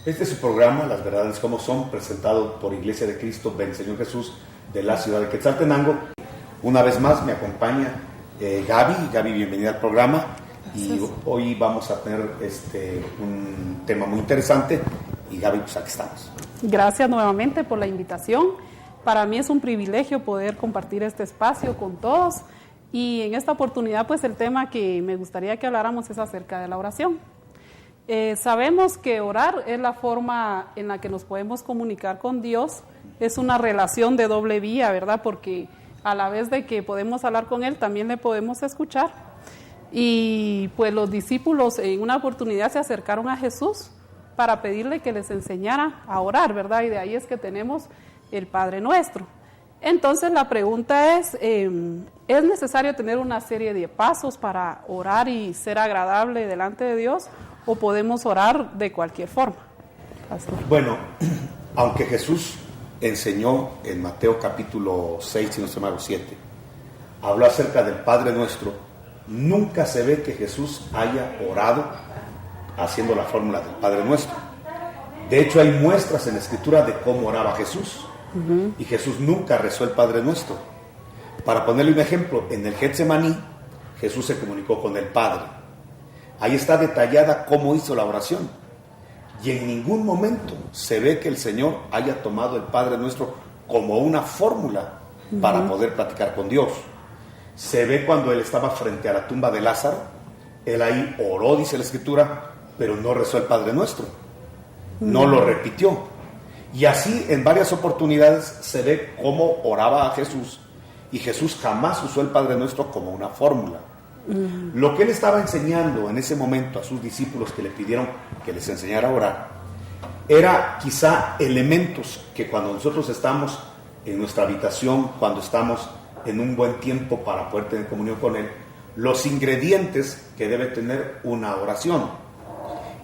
Este es su programa, Las Verdades Como Son, presentado por Iglesia de Cristo del Señor Jesús de la ciudad de Quetzaltenango. Una vez más me acompaña Gaby. Gaby, bienvenida al programa. Y hoy vamos a tener un tema muy interesante. Y Gaby, pues aquí estamos. Gracias nuevamente por la invitación. Para mí es un privilegio poder compartir este espacio con todos. Y en esta oportunidad, pues el tema que me gustaría que habláramos es acerca de la oración. Sabemos que orar es la forma en la que nos podemos comunicar con Dios. Es una relación de doble vía, ¿verdad? Porque a la vez de que podemos hablar con Él, también le podemos escuchar. Y pues los discípulos en una oportunidad se acercaron a Jesús para pedirle que les enseñara a orar, ¿verdad? Y de ahí es que tenemos el Padre Nuestro. Entonces la pregunta ¿es necesario tener una serie de pasos para orar y ser agradable delante de Dios? ¿O podemos orar de cualquier forma? Pastor. Bueno, aunque Jesús enseñó en Mateo capítulo 6, si no estoy mal, 7, habló acerca del Padre Nuestro, nunca se ve que Jesús haya orado haciendo la fórmula del Padre Nuestro. De hecho, hay muestras en la Escritura de cómo oraba Jesús. Y Jesús nunca rezó el Padre Nuestro. Para ponerle un ejemplo, en el Getsemaní, Jesús se comunicó con el Padre. Ahí está detallada cómo hizo la oración. Y en ningún momento se ve que el Señor haya tomado el Padre Nuestro como una fórmula para poder platicar con Dios. Se ve cuando Él estaba frente a la tumba de Lázaro. Él ahí oró, dice la Escritura, pero no rezó el Padre Nuestro. No lo repitió. Y así en varias oportunidades se ve cómo oraba a Jesús. Y Jesús jamás usó el Padre Nuestro como una fórmula. Lo que Él estaba enseñando en ese momento a sus discípulos que le pidieron que les enseñara a orar, era quizá elementos que cuando nosotros estamos en nuestra habitación, cuando estamos en un buen tiempo para poder tener comunión con Él, los ingredientes que debe tener una oración.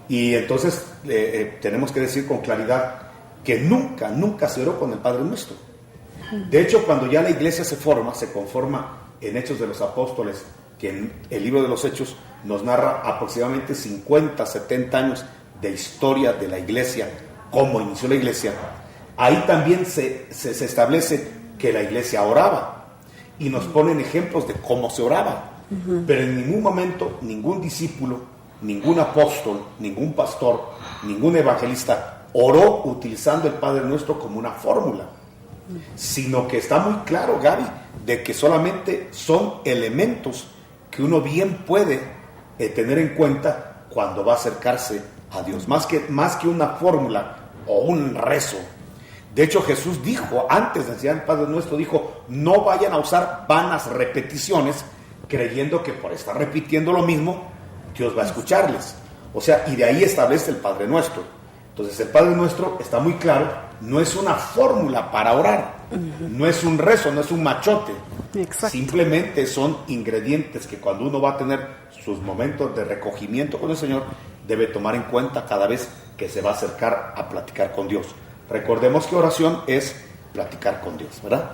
Y entonces tenemos que decir con claridad que nunca se oró con el Padre Nuestro. De hecho, cuando ya la iglesia se conforma en Hechos de los Apóstoles, que en el libro de los Hechos nos narra aproximadamente 50, 70 años de historia de la iglesia, cómo inició la iglesia. Ahí también se establece que la iglesia oraba y nos ponen ejemplos de cómo se oraba. Pero en ningún momento ningún discípulo, ningún apóstol, ningún pastor, ningún evangelista oró utilizando el Padre Nuestro como una fórmula, sino que está muy claro, Gaby, de que solamente son elementos que uno bien puede tener en cuenta cuando va a acercarse a Dios, más que una fórmula o un rezo. De hecho, Jesús dijo, antes de enseñar el Padre Nuestro, dijo, no vayan a usar vanas repeticiones, creyendo que por estar repitiendo lo mismo, Dios va a escucharles. O sea, y de ahí establece el Padre Nuestro. Entonces, el Padre Nuestro está muy claro, no es una fórmula para orar, no es un rezo, no es un machote. Exacto. Simplemente son ingredientes que cuando uno va a tener sus momentos de recogimiento con el Señor, debe tomar en cuenta cada vez que se va a acercar a platicar con Dios. Recordemos que oración es platicar con Dios, ¿verdad?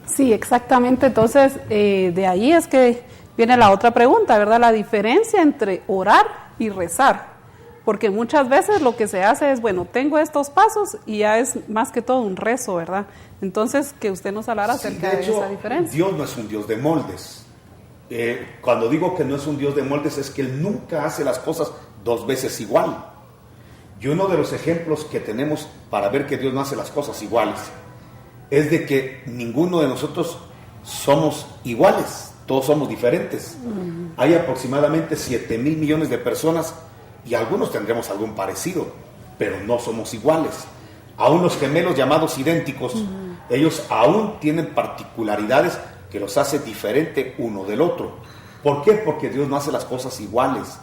Sí, exactamente. Entonces, de ahí es que viene la otra pregunta, ¿verdad? La diferencia entre orar y rezar. Porque muchas veces lo que se hace es, bueno, tengo estos pasos y ya es más que todo un rezo, ¿verdad? Entonces, que usted nos hablara acerca de esa diferencia. Dios no es un Dios de moldes. Cuando digo que no es un Dios de moldes, es que Él nunca hace las cosas dos veces igual. Y uno de los ejemplos que tenemos para ver que Dios no hace las cosas iguales es de que ninguno de nosotros somos iguales, todos somos diferentes. Hay aproximadamente 7,000 millones de personas y algunos tendremos algún parecido, pero no somos iguales. A unos gemelos llamados idénticos, ellos aún tienen particularidades que los hace diferente uno del otro. ¿Por qué? Porque Dios no hace las cosas iguales.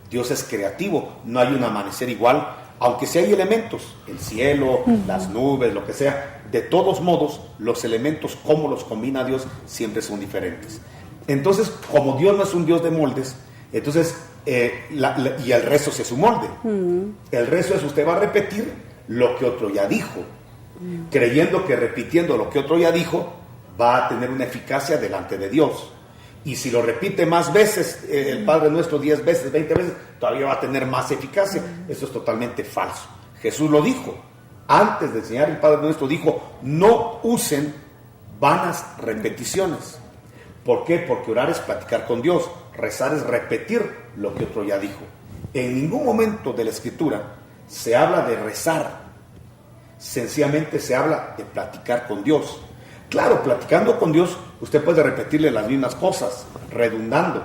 Dios es creativo, no hay un amanecer igual, aunque sí hay elementos, el cielo, las nubes, lo que sea. De todos modos, los elementos, cómo los combina Dios, siempre son diferentes. Entonces, como Dios no es un Dios de moldes, entonces, y el rezo es su molde. El rezo es usted va a repetir lo que otro ya dijo, creyendo que repitiendo lo que otro ya dijo, va a tener una eficacia delante de Dios. Y si lo repite más veces, el Padre Nuestro 10 veces, 20 veces, todavía va a tener más eficacia. Eso es totalmente falso. Jesús lo dijo. Antes de enseñar el Padre Nuestro dijo, no usen vanas repeticiones. ¿Por qué? Porque orar es platicar con Dios, rezar es repetir lo que otro ya dijo. En ningún momento de la Escritura se habla de rezar, sencillamente se habla de platicar con Dios. Claro, platicando con Dios, usted puede repetirle las mismas cosas, redundando,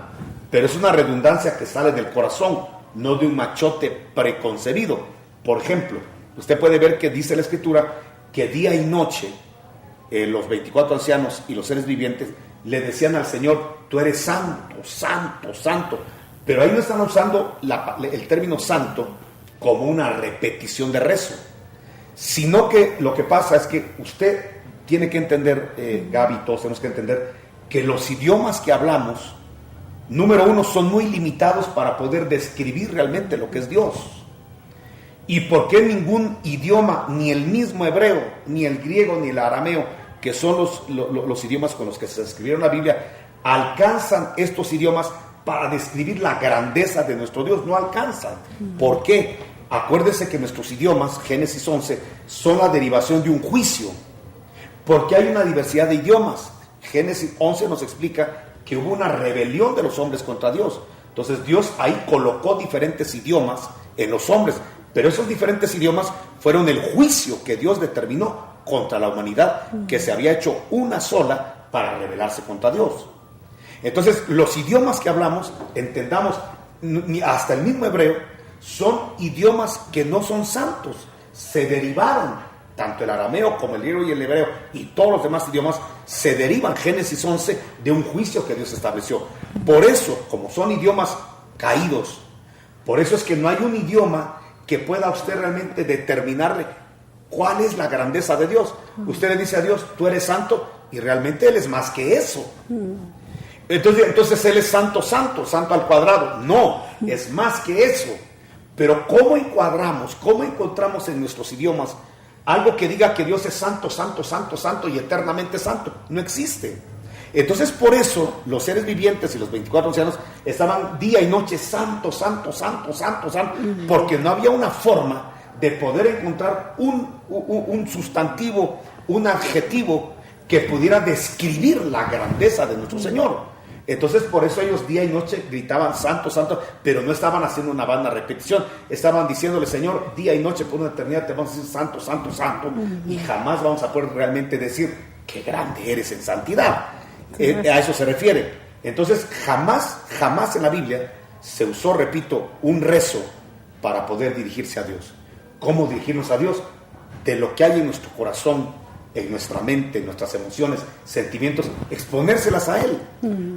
pero es una redundancia que sale del corazón, no de un machote preconcebido. Por ejemplo, usted puede ver que dice la Escritura que día y noche los 24 ancianos y los seres vivientes le decían al Señor, tú eres santo, santo, santo. Pero ahí no están usando el término santo como una repetición de rezo, sino que lo que pasa es que usted tiene que entender, Gaby, todos tenemos que entender que los idiomas que hablamos, número uno, son muy limitados para poder describir realmente lo que es Dios. ¿Y por qué ningún idioma, ni el mismo hebreo, ni el griego, ni el arameo, que son los idiomas con los que se escribieron la Biblia, alcanzan estos idiomas para describir la grandeza de nuestro Dios? No alcanzan. ¿Por qué? Acuérdese que nuestros idiomas, Génesis 11, son la derivación de un juicio, porque hay una diversidad de idiomas. Génesis 11 nos explica que hubo una rebelión de los hombres contra Dios. Entonces Dios ahí colocó diferentes idiomas en los hombres, pero esos diferentes idiomas fueron el juicio que Dios determinó contra la humanidad, que se había hecho una sola para rebelarse contra Dios. Entonces los idiomas que hablamos, entendamos, hasta el mismo hebreo, son idiomas que no son santos, se derivaron, tanto el arameo como el griego y el hebreo y todos los demás idiomas se derivan, Génesis 11, de un juicio que Dios estableció. Por eso, como son idiomas caídos, por eso es que no hay un idioma que pueda usted realmente determinarle cuál es la grandeza de Dios. Usted le dice a Dios, tú eres santo, y realmente Él es más que eso. Entonces Él es santo, santo, santo al cuadrado. No, es más que eso. Pero ¿cómo encuadramos, cómo encontramos en nuestros idiomas algo que diga que Dios es santo, santo, santo, santo y eternamente santo? No existe. Entonces por eso los seres vivientes y los 24 ancianos estaban día y noche santo, santo, santo, santo, santo, porque no había una forma de poder encontrar un sustantivo, un adjetivo que pudiera describir la grandeza de nuestro Señor. Entonces por eso ellos día y noche gritaban santo, santo, pero no estaban haciendo una vana repetición, estaban diciéndole, Señor, día y noche por una eternidad te vamos a decir santo, santo, santo, y jamás vamos a poder realmente decir qué grande eres en santidad. A eso se refiere. Entonces jamás en la Biblia se usó, repito, un rezo para poder dirigirse a Dios. ¿Cómo dirigirnos a Dios? De lo que hay en nuestro corazón, en nuestra mente, en nuestras emociones, sentimientos, exponérselas a Él,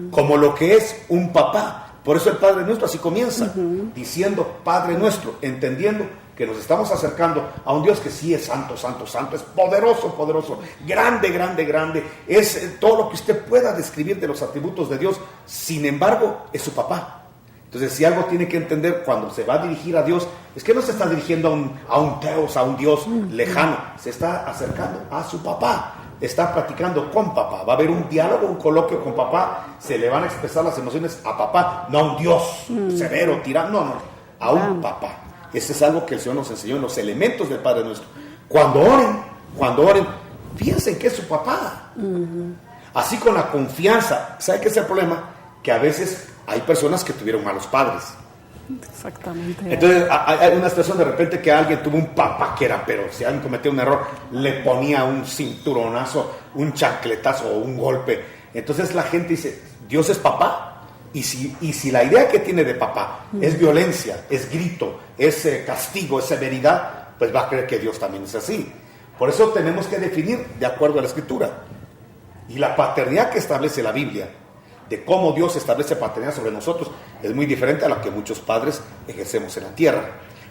como lo que es un papá. Por eso el Padre Nuestro así comienza, diciendo Padre Nuestro, entendiendo que nos estamos acercando a un Dios que sí es santo, santo, santo, es poderoso, poderoso, grande, grande, grande, es todo lo que usted pueda describir de los atributos de Dios. Sin embargo, es su papá. Entonces, si algo tiene que entender cuando se va a dirigir a Dios, es que no se está dirigiendo a un Teos, a un Dios lejano, se está acercando a su papá, está platicando con papá, va a haber un diálogo, un coloquio con papá, se le van a expresar las emociones a papá, no a un Dios severo, tirano, no, a un papá. Ese es algo que el Señor nos enseñó en los elementos del Padre Nuestro. Cuando oren, piensen que es su papá. Así con la confianza. ¿Sabe qué es el problema? Que a veces hay personas que tuvieron malos padres. Exactamente. Entonces hay una situación de repente que alguien tuvo un papá que era, pero si alguien cometía un error, le ponía un cinturonazo, un chancletazo o un golpe. Entonces la gente dice, ¿Dios es papá? Y si la idea que tiene de papá es violencia, es grito, es castigo, es severidad, pues va a creer que Dios también es así. Por eso tenemos que definir de acuerdo a la Escritura. Y la paternidad que establece la Biblia, de cómo Dios establece paternidad sobre nosotros, es muy diferente a la que muchos padres ejercemos en la tierra.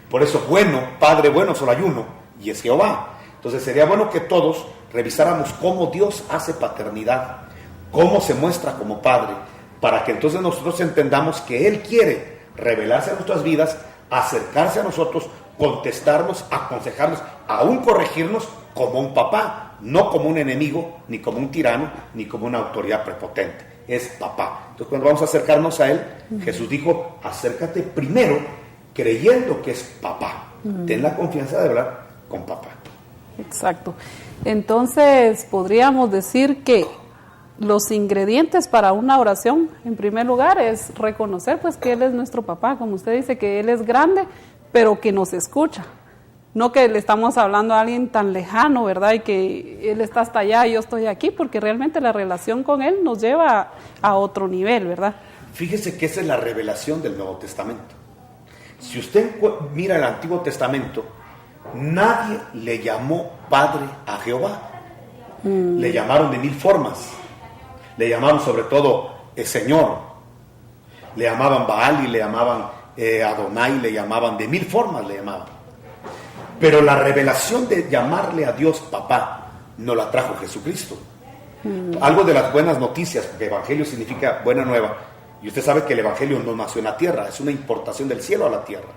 Por eso, Padre bueno solo hay uno, y es Jehová. Entonces sería bueno que todos revisáramos cómo Dios hace paternidad, cómo se muestra como Padre, para que entonces nosotros entendamos que Él quiere revelarse a nuestras vidas, acercarse a nosotros, contestarnos, aconsejarnos, aún corregirnos como un papá, no como un enemigo, ni como un tirano, ni como una autoridad prepotente. Es papá. Entonces cuando vamos a acercarnos a Él, Jesús dijo, acércate primero creyendo que es papá. Ten la confianza de hablar con papá. Exacto. Entonces, podríamos decir que los ingredientes para una oración, en primer lugar, es reconocer pues que Él es nuestro papá, como usted dice, que Él es grande, pero que nos escucha. No que le estamos hablando a alguien tan lejano, ¿verdad? Y que Él está hasta allá y yo estoy aquí, porque realmente la relación con Él nos lleva a otro nivel, ¿verdad? Fíjese que esa es la revelación del Nuevo Testamento. Si usted mira el Antiguo Testamento, nadie le llamó Padre a Jehová. Le llamaron de 1000 formas. Le llamaron sobre todo Señor. Le llamaban Baal y le llamaban Adonai, le llamaban de 1000 formas, le llamaban. Pero la revelación de llamarle a Dios papá no la trajo Jesucristo. Algo de las buenas noticias, porque evangelio significa buena nueva, y usted sabe que el evangelio no nació en la tierra, es una importación del cielo a la tierra.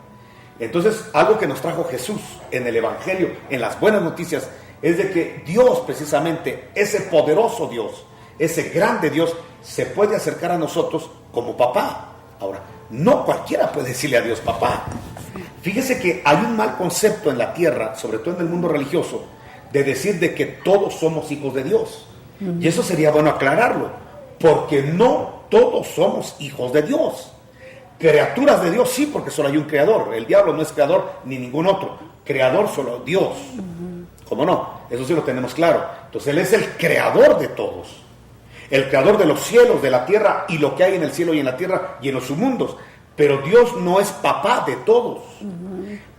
Entonces, algo que nos trajo Jesús en el evangelio, en las buenas noticias, es de que Dios, precisamente, ese poderoso Dios, ese grande Dios, se puede acercar a nosotros como papá. Ahora, no cualquiera puede decirle a Dios papá. Fíjese que hay un mal concepto en la tierra, sobre todo en el mundo religioso, de decir de que todos somos hijos de Dios. Y eso sería bueno aclararlo, porque no todos somos hijos de Dios. Criaturas de Dios sí, porque solo hay un creador. El diablo no es creador ni ningún otro. Creador solo Dios. ¿Cómo no? Eso sí lo tenemos claro. Entonces Él es el creador de todos. El creador de los cielos, de la tierra y lo que hay en el cielo y en la tierra y en los submundos. Pero Dios no es papá de todos.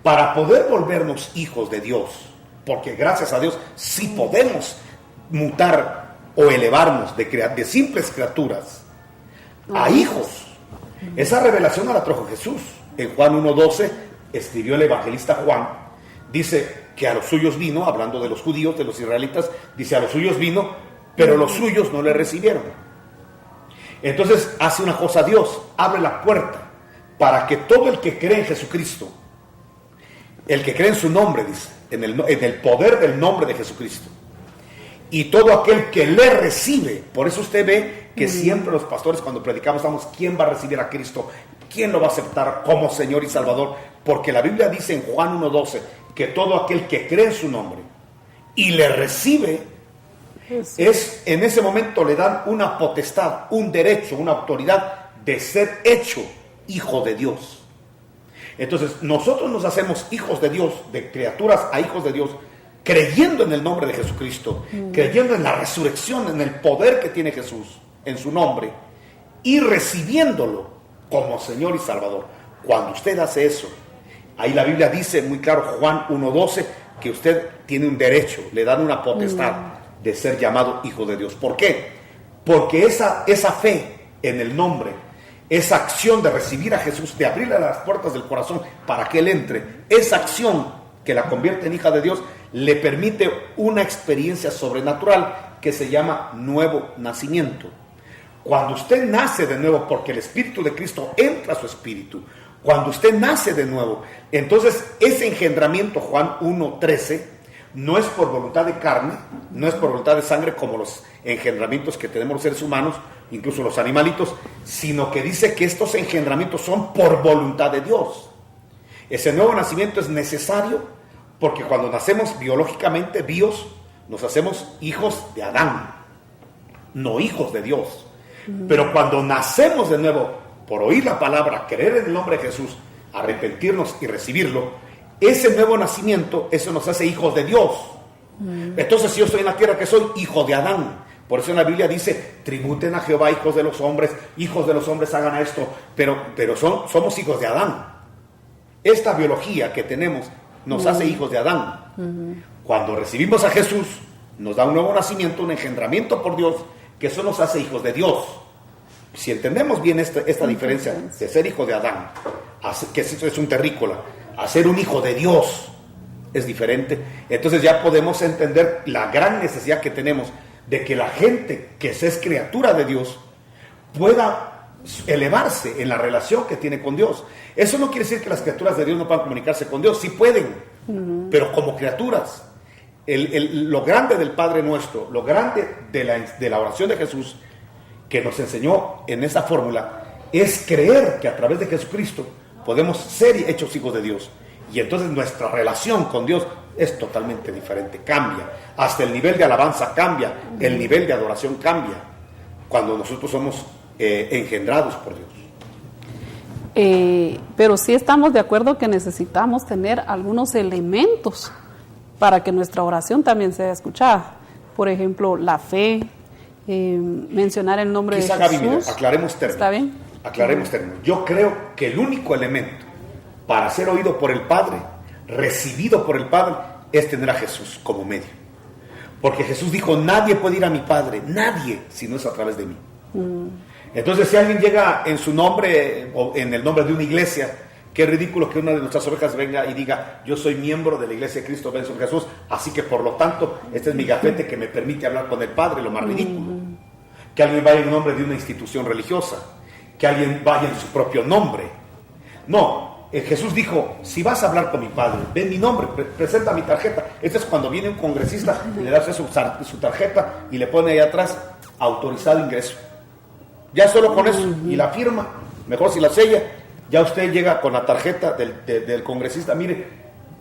Para poder volvernos hijos de Dios, porque gracias a Dios sí podemos mutar o elevarnos de simples criaturas a hijos. Esa revelación la trajo Jesús. En Juan 1:12 escribió el evangelista Juan. Dice que a los suyos vino, hablando de los judíos, de los israelitas, dice a los suyos vino, pero los suyos no le recibieron. Entonces hace una cosa Dios, abre la puerta para que todo el que cree en Jesucristo, el que cree en su nombre, dice, en el poder del nombre de Jesucristo, y todo aquel que le recibe. Por eso usted ve que siempre los pastores cuando predicamos estamos, ¿quién va a recibir a Cristo? ¿Quién lo va a aceptar como Señor y Salvador? Porque la Biblia dice en Juan 1:12 que todo aquel que cree en su nombre y le recibe, es en ese momento le dan una potestad, un derecho, una autoridad de ser hecho hijo de Dios. Entonces nosotros nos hacemos hijos de Dios, de criaturas a hijos de Dios, creyendo en el nombre de Jesucristo, creyendo en la resurrección, en el poder que tiene Jesús en su nombre y recibiéndolo como Señor y Salvador. Cuando usted hace eso, ahí la Biblia dice muy claro, Juan 1:12, que usted tiene un derecho, le dan una potestad de ser llamado hijo de Dios. ¿Por qué? Porque esa fe en el nombre, esa acción de recibir a Jesús, de abrirle las puertas del corazón para que Él entre, esa acción que la convierte en hija de Dios, le permite una experiencia sobrenatural que se llama nuevo nacimiento. Cuando usted nace de nuevo, porque el Espíritu de Cristo entra a su espíritu, cuando usted nace de nuevo, entonces ese engendramiento, Juan 1:13, no es por voluntad de carne, no es por voluntad de sangre como los engendramientos que tenemos los seres humanos, incluso los animalitos, sino que dice que estos engendramientos son por voluntad de Dios. Ese nuevo nacimiento es necesario porque cuando nacemos biológicamente, nos hacemos hijos de Adán, no hijos de Dios. Pero cuando nacemos de nuevo, por oír la palabra, creer en el nombre de Jesús, arrepentirnos y recibirlo, ese nuevo nacimiento, eso nos hace hijos de Dios. Entonces, si yo estoy en la tierra, que soy hijo de Adán. Por eso en la Biblia dice, tributen a Jehová, hijos de los hombres hagan esto, pero somos hijos de Adán. Esta biología que tenemos nos hace hijos de Adán. Cuando recibimos a Jesús, nos da un nuevo nacimiento, un engendramiento por Dios, que eso nos hace hijos de Dios. Si entendemos bien esta diferencia de ser hijo de Adán, que es un terrícola, a ser un hijo de Dios, es diferente. Entonces ya podemos entender la gran necesidad que tenemos de que la gente que es criatura de Dios pueda elevarse en la relación que tiene con Dios. Eso no quiere decir que las criaturas de Dios no puedan comunicarse con Dios, sí pueden, pero como criaturas. Lo grande del Padre Nuestro, lo grande de la oración de Jesús, que nos enseñó en esa fórmula, es creer que a través de Jesucristo podemos ser hechos hijos de Dios. Y entonces nuestra relación con Dios es totalmente diferente, cambia. Hasta el nivel de alabanza cambia, el nivel de adoración cambia, cuando nosotros somos engendrados por Dios. Pero sí estamos de acuerdo que necesitamos tener algunos elementos para que nuestra oración también sea escuchada. Por ejemplo, la fe, mencionar el nombre de Jesús. Gaby, mira, aclaremos términos. ¿Está bien? Aclaremos términos. Yo creo que el único elemento para ser oído por el Padre, recibido por el Padre, es tener a Jesús como medio. Porque Jesús dijo, nadie puede ir a mi Padre, nadie, si no es a través de mí. Entonces, si alguien llega en su nombre o en el nombre de una iglesia, qué ridículo que una de nuestras ovejas venga y diga, yo soy miembro de la iglesia de Cristo ven sobre Jesús, así que por lo tanto, este es mi gafete que me permite hablar con el Padre, lo más ridículo. Que alguien vaya en nombre de una institución religiosa, que alguien vaya en su propio nombre. No, Jesús dijo, si vas a hablar con mi Padre, ven mi nombre, presenta mi tarjeta. Esto es cuando viene un congresista y le da su tarjeta y le pone ahí atrás, autorizado ingreso. Ya solo con eso, y la firma, mejor si la sella, ya usted llega con la tarjeta del congresista, mire,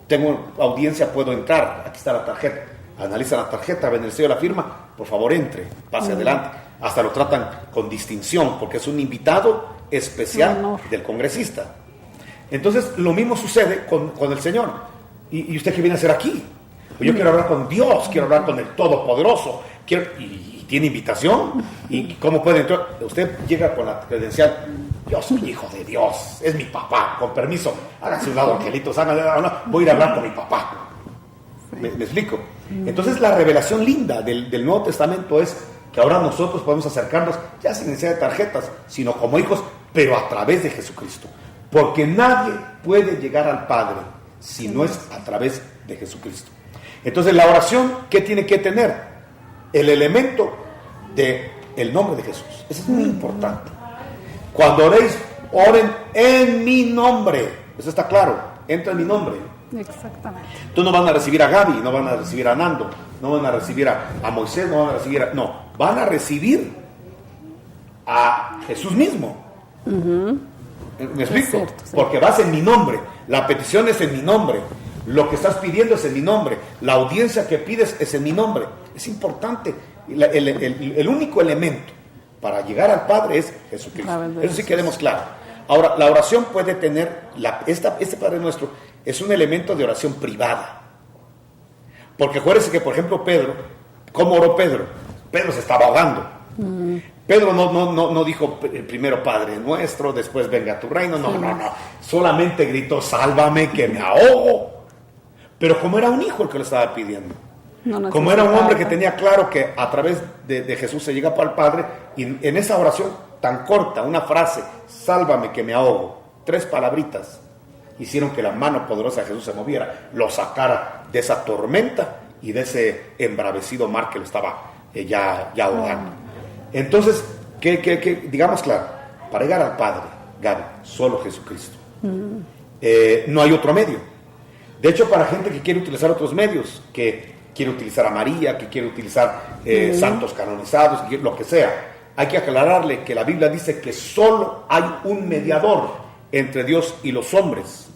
tengo audiencia, puedo entrar, aquí está la tarjeta. Analiza la tarjeta, ven el sello de la firma, por favor entre, pase adelante. Hasta lo tratan con distinción, porque es un invitado especial del congresista. Entonces, lo mismo sucede con el Señor. ¿Y usted qué viene a hacer aquí? Yo quiero hablar con Dios, quiero hablar con el Todopoderoso, y tiene invitación. ¿Y cómo puede entrar? Usted llega con la credencial, yo soy hijo de Dios, es mi papá, con permiso, háganse un lado, angelitos, voy a ir a hablar con mi papá. ¿Me explico? Entonces, la revelación linda del Nuevo Testamento es que ahora nosotros podemos acercarnos, ya sin necesidad de tarjetas, sino como hijos, pero a través de Jesucristo. Porque nadie puede llegar al Padre si no es a través de Jesucristo. Entonces, la oración, ¿qué tiene que tener? El elemento del nombre de Jesús. Eso es muy importante. Cuando oréis, oren en mi nombre. Eso está claro. Entra en mi nombre. Exactamente. Tú no van a recibir a Gaby, no van a recibir a Nando, no van a recibir a Moisés, no van a recibir a... No, van a recibir a Jesús mismo. ¿Me explico? Cierto, sí. Porque vas en mi nombre. La petición es en mi nombre. Lo que estás pidiendo es en mi nombre. La audiencia que pides es en mi nombre. Es importante. El único elemento para llegar al Padre es Jesucristo. Eso sí quedemos claro. Ahora, la oración puede tener, este Padre Nuestro es un elemento de oración privada. Porque acuérdense que, por ejemplo, Pedro, ¿cómo oró Pedro? Pedro se estaba ahogando. Pedro no dijo primero Padre Nuestro, después venga tu reino. No. Solamente gritó, sálvame que me ahogo. Pero como era un hijo el que lo estaba pidiendo. Como era un hombre que tenía claro que a través de Jesús se llega para el Padre, y en esa oración tan corta, una frase, sálvame que me ahogo, 3 palabritas, hicieron que la mano poderosa de Jesús se moviera, lo sacara de esa tormenta y de ese embravecido mar que lo estaba ya ahogando. Entonces, que digamos claro, para llegar al Padre, Gaby, solo Jesucristo. No hay otro medio. De hecho, para gente que quiere utilizar otros medios, que quiere utilizar a María, que quiere utilizar santos canonizados, lo que sea, hay que aclararle que la Biblia dice que solo hay un mediador entre Dios y los hombres.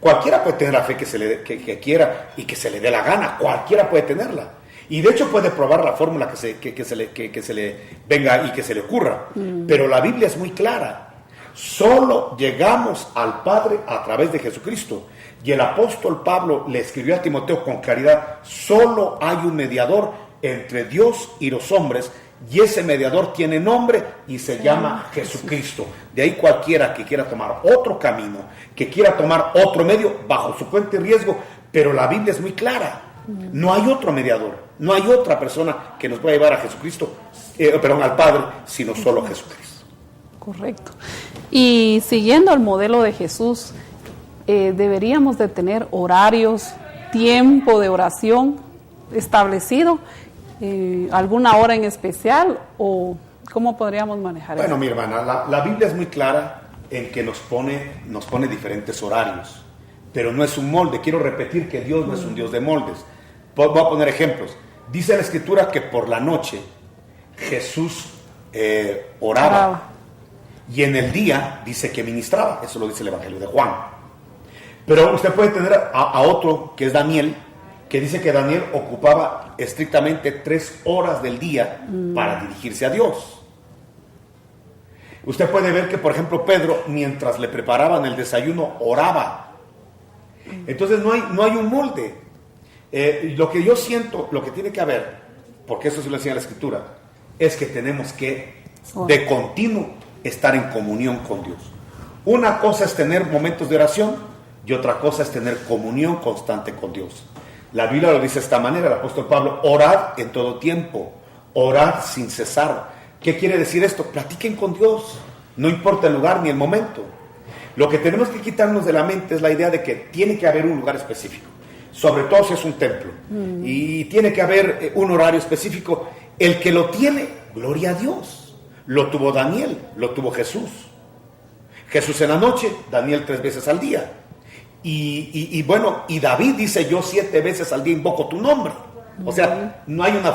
Cualquiera puede tener la fe que quiera y que se le dé la gana, cualquiera puede tenerla. Y de hecho puede probar la fórmula que se le venga y que se le ocurra. Pero la Biblia es muy clara. Solo llegamos al Padre a través de Jesucristo. Y el apóstol Pablo le escribió a Timoteo con claridad: solo hay un mediador entre Dios y los hombres, y ese mediador tiene nombre y se llama Jesucristo. De ahí cualquiera que quiera tomar otro camino, que quiera tomar otro medio, bajo su cuenta y riesgo, pero la Biblia es muy clara. No hay otro mediador, no hay otra persona que nos pueda llevar a Jesucristo, al Padre, sino solo Jesucristo. Correcto. Y siguiendo el modelo de Jesús, deberíamos de tener horarios, tiempo de oración establecido, alguna hora en especial, o cómo podríamos manejar eso. Bueno, mi hermana, la Biblia es muy clara en que nos pone diferentes horarios, pero no es un molde. Quiero repetir que Dios no es un Dios de moldes. Voy a poner ejemplos. Dice la Escritura que por la noche Jesús oraba. Y en el día dice que ministraba. Eso lo dice el Evangelio de Juan. Pero usted puede tener a otro, que es Daniel, que dice que Daniel ocupaba estrictamente 3 horas del día para dirigirse a Dios. Usted puede ver que, por ejemplo, Pedro, mientras le preparaban el desayuno, oraba. Entonces no hay un molde. Lo que yo siento, lo que tiene que haber, porque eso se lo enseña la Escritura, es que tenemos que de continuo estar en comunión con Dios. Una cosa es tener momentos de oración y otra cosa es tener comunión constante con Dios. La Biblia lo dice de esta manera, el apóstol Pablo: orad en todo tiempo, orad sin cesar. ¿Qué quiere decir esto? Platiquen con Dios, no importa el lugar ni el momento. Lo que tenemos que quitarnos de la mente es la idea de que tiene que haber un lugar específico, sobre todo si es un templo, y tiene que haber un horario específico. El que lo tiene, gloria a Dios. Lo tuvo Daniel, lo tuvo Jesús. Jesús en la noche, Daniel 3 veces al día. Y David dice: yo 7 veces al día invoco tu nombre. O sea, no hay una...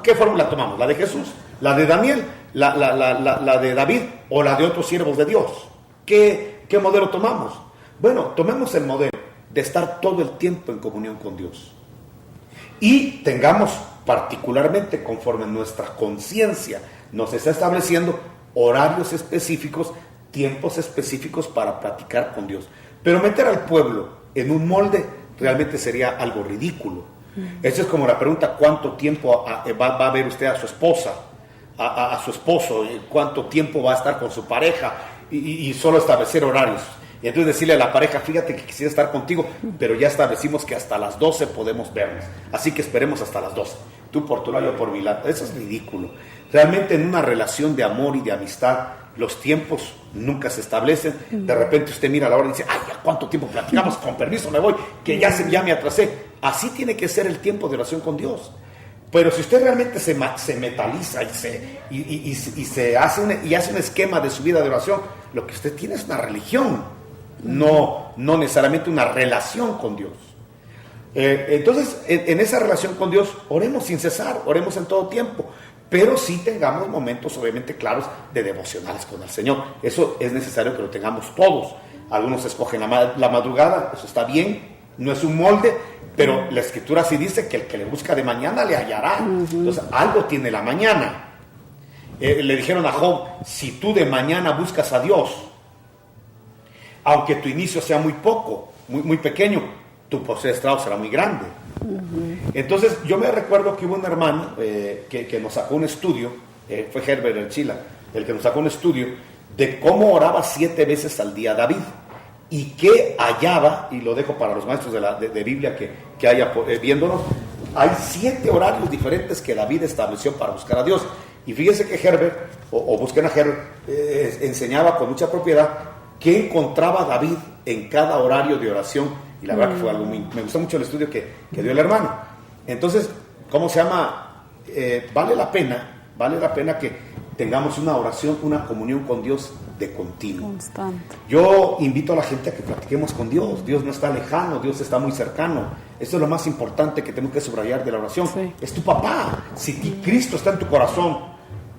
¿Qué fórmula tomamos? ¿La de Jesús? ¿La de Daniel? ¿La de David? ¿O la de otros siervos de Dios? ¿Qué modelo tomamos? Bueno, tomemos el modelo de estar todo el tiempo en comunión con Dios. Y tengamos particularmente, conforme nuestra conciencia nos está estableciendo, horarios específicos, tiempos específicos para platicar con Dios. Pero meter al pueblo en un molde realmente sería algo ridículo. Eso es como la pregunta: ¿cuánto tiempo va a ver usted a su esposa, a su esposo? ¿Cuánto tiempo va a estar con su pareja? Y solo establecer horarios. Y entonces decirle a la pareja: fíjate que quisiera estar contigo, pero ya establecimos que hasta las 12 podemos vernos, así que esperemos hasta las 12. Tú por tu lado, yo por mi lado. Eso es ridículo. Realmente en una relación de amor y de amistad, los tiempos nunca se establecen. De repente usted mira la hora y dice: ay, ¿ya cuánto tiempo platicamos? Con permiso me voy, que ya me atrasé. Así tiene que ser el tiempo de oración con Dios. Pero si usted realmente se metaliza y se hace un esquema de su vida de oración, lo que usted tiene es una religión, no necesariamente una relación con Dios. Entonces, en esa relación con Dios, oremos sin cesar, oremos en todo tiempo, pero sí tengamos momentos obviamente claros de devocionales con el Señor. Eso es necesario que lo tengamos todos. Algunos escogen la madrugada, eso está bien, no es un molde, pero la Escritura sí dice que el que le busca de mañana le hallará. Entonces, algo tiene la mañana. Le dijeron a Job: si tú de mañana buscas a Dios, aunque tu inicio sea muy poco, muy pequeño, tu postrado será muy grande. Entonces, yo me recuerdo que hubo un hermano que nos sacó un estudio, fue Herbert Elchila, el que nos sacó un estudio de cómo oraba 7 veces al día David. Y que hallaba, y lo dejo para los maestros de Biblia que haya viéndonos, hay 7 horarios diferentes que David estableció para buscar a Dios. Y fíjense que Herbert, o busquen a Herbert, enseñaba con mucha propiedad qué encontraba David en cada horario de oración. Y la verdad que fue algo me gustó mucho el estudio que dio el hermano. Entonces, ¿cómo se llama? Vale la pena que tengamos una oración, una comunión con Dios de continuo. Constante. Yo invito a la gente a que platiquemos con Dios. Dios no está lejano, Dios está muy cercano. Esto es lo más importante que tenemos que subrayar de la oración. Sí. Es tu papá. Si Cristo está en tu corazón,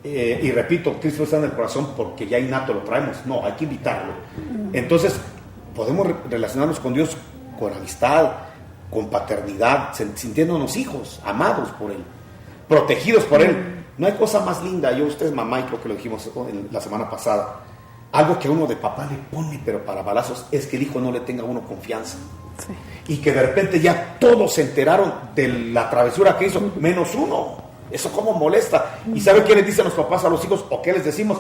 y repito, Cristo está en el corazón porque ya innato lo traemos. No, hay que invitarlo. Entonces, podemos relacionarnos con Dios con amistad, con paternidad, sintiéndonos hijos, amados por Él, protegidos por Él. No hay cosa más linda. Usted es mamá y creo que lo dijimos la semana pasada. Algo que a uno de papá le pone, pero para balazos, es que el hijo no le tenga a uno confianza. Sí. Y que de repente ya todos se enteraron de la travesura que hizo, menos uno. Eso como molesta. ¿Y sabe qué les dicen los papás a los hijos? ¿O qué les decimos?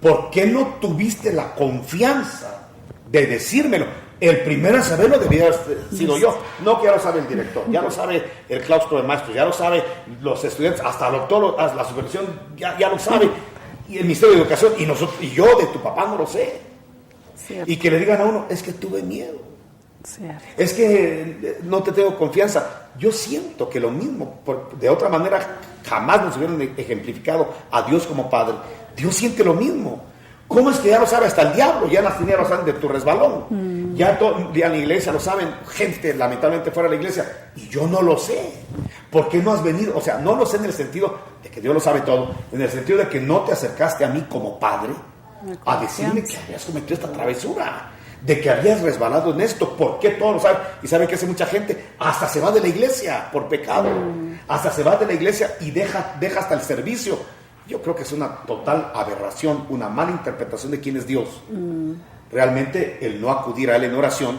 ¿Por qué no tuviste la confianza de decírmelo? El primero en saberlo debía haber sido yo. No, que ya lo sabe el director, ya lo sabe el claustro de maestros, ya lo sabe los estudiantes, hasta la supervisión ya lo sabe. Y el Ministerio de Educación, y yo de tu papá no lo sé. Cierto. Y que le digan a uno: es que tuve miedo. Cierto. Es que no te tengo confianza. Yo siento que lo mismo, de otra manera jamás nos hubieran ejemplificado a Dios como Padre. Dios siente lo mismo. ¿Cómo es que ya lo sabe hasta el diablo? Ya las tinieblas saben de tu resbalón. Ya en la iglesia lo saben, gente lamentablemente fuera de la iglesia, y yo no lo sé. ¿Por qué no has venido? O sea, no lo sé en el sentido de que Dios lo sabe todo, en el sentido de que no te acercaste a mí como padre a decirme que habías cometido esta travesura. de que habías resbalado en esto. ¿Por qué todos lo saben? Y saben que hace mucha gente, hasta se va de la iglesia por pecado, hasta se va de la iglesia y deja hasta el servicio. Yo creo que es una total aberración, una mala interpretación de quién es Dios. Realmente el no acudir a Él en oración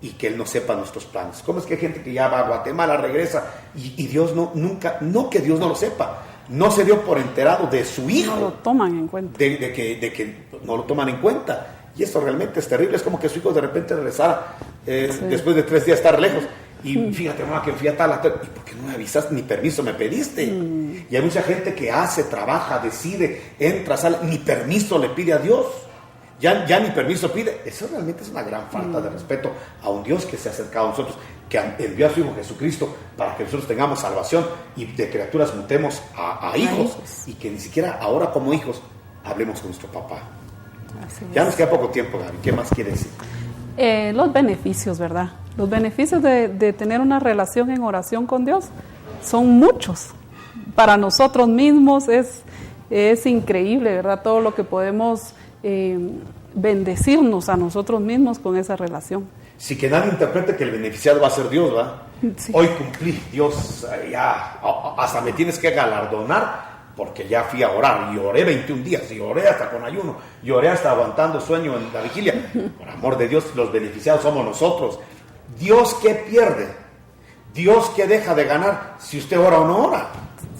y que Él no sepa nuestros planes. ¿Cómo es que hay gente que ya va a Guatemala, regresa y Dios no que Dios no lo sepa? No se dio por enterado de su hijo. No lo toman en cuenta. De que no lo toman en cuenta. Y esto realmente es terrible. Es como que su hijo de repente regresara después de 3 días estar lejos. Y fíjate, mamá, que fui a tal. ¿Y por qué no me avisaste? Ni permiso me pediste. Y hay mucha gente que hace, trabaja, decide, entra, sale, ni permiso le pide a Dios. Ya ni permiso pide. Eso realmente es una gran falta de respeto a un Dios que se ha acercado a nosotros, que envió a su Hijo Jesucristo para que nosotros tengamos salvación y de criaturas mutemos a hijos, y que ni siquiera ahora como hijos hablemos con nuestro papá. Ya nos queda poco tiempo, Gaby. ¿Qué más quiere decir? Los beneficios, ¿verdad? Los beneficios de tener una relación en oración con Dios son muchos. Para nosotros mismos es increíble, ¿verdad? Todo lo que podemos bendecirnos a nosotros mismos con esa relación. Sí, que nadie interprete que el beneficiado va a ser Dios, ¿verdad? Sí. Hoy cumplí, Dios, ya hasta me tienes que galardonar porque ya fui a orar y oré 21 días y oré hasta con ayuno y oré hasta aguantando sueño en la vigilia. Por amor de Dios, los beneficiados somos nosotros. Dios, ¿qué pierde? Dios, ¿qué deja de ganar si usted ora o no ora?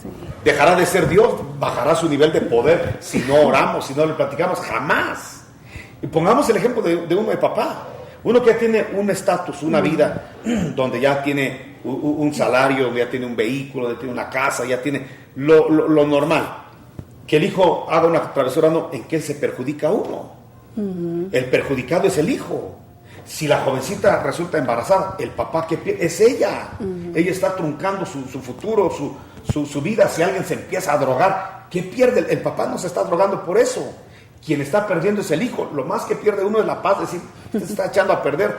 Sí. ¿Dejará de ser Dios? ¿Bajará su nivel de poder si no oramos, si no le platicamos? Jamás. Y pongamos el ejemplo de uno de papá. Uno que tiene un estatus, una vida, donde ya tiene un salario, ya tiene un vehículo, ya tiene una casa, ya tiene lo normal. Que el hijo haga una travesura, no, ¿en qué se perjudica uno? El perjudicado es el hijo. Si la jovencita resulta embarazada, el papá que pierde es ella. Ella está truncando su futuro, su vida. Si alguien se empieza a drogar, ¿qué pierde? El papá no se está drogando por eso. Quien está perdiendo es el hijo. Lo más que pierde uno es la paz. Es decir, usted se está echando a perder,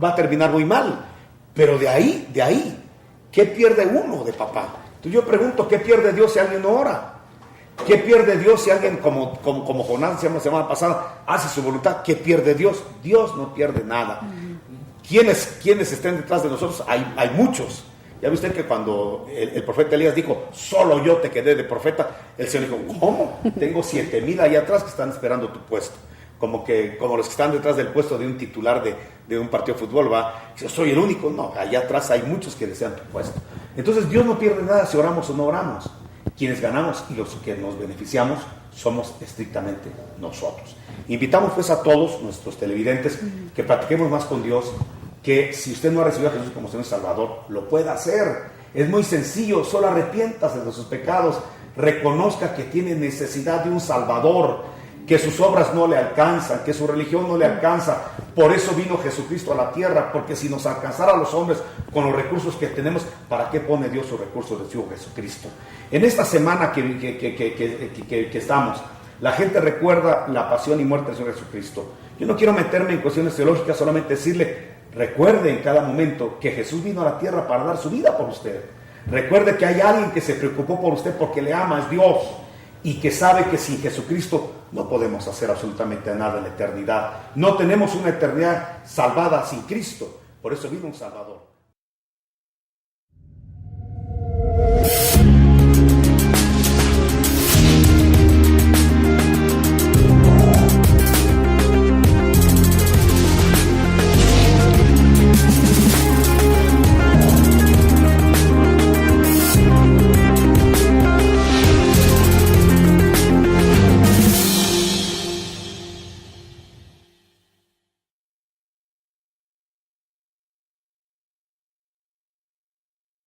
va a terminar muy mal. Pero de ahí, ¿qué pierde uno de papá? Entonces yo pregunto, ¿qué pierde Dios si alguien no ora? ¿Qué pierde Dios si alguien, como Jonás decíamos la semana pasada, hace su voluntad? ¿Qué pierde Dios? Dios no pierde nada. ¿Quiénes estén detrás de nosotros? Hay muchos. Ya ve usted que cuando el profeta Elías dijo, solo yo te quedé de profeta, el Señor dijo, ¿cómo? Tengo 7,000 ahí atrás que están esperando tu puesto. Como los que están detrás del puesto de un titular de un partido de fútbol, va, yo soy el único. No, allá atrás hay muchos que desean tu puesto. Entonces Dios no pierde nada si oramos o no oramos. Quienes ganamos y los que nos beneficiamos somos estrictamente nosotros. Invitamos pues a todos nuestros televidentes que platiquemos más con Dios, que si usted no ha recibido a Jesús como Señor y Salvador, lo pueda hacer. Es muy sencillo, solo arrepiéntase de sus pecados, reconozca que tiene necesidad de un Salvador, que sus obras no le alcanzan, que su religión no le alcanza. Por eso vino Jesucristo a la tierra, porque si nos alcanzara a los hombres con los recursos que tenemos, ¿para qué pone Dios sus recursos de su Hijo Jesucristo? En esta semana que estamos, la gente recuerda la pasión y muerte del Señor Jesucristo. Yo no quiero meterme en cuestiones teológicas, solamente decirle, recuerde en cada momento que Jesús vino a la tierra para dar su vida por usted. Recuerde que hay alguien que se preocupó por usted porque le ama, es Dios, y que sabe que sin Jesucristo no podemos hacer absolutamente nada en la eternidad. No tenemos una eternidad salvada sin Cristo. Por eso vino un Salvador.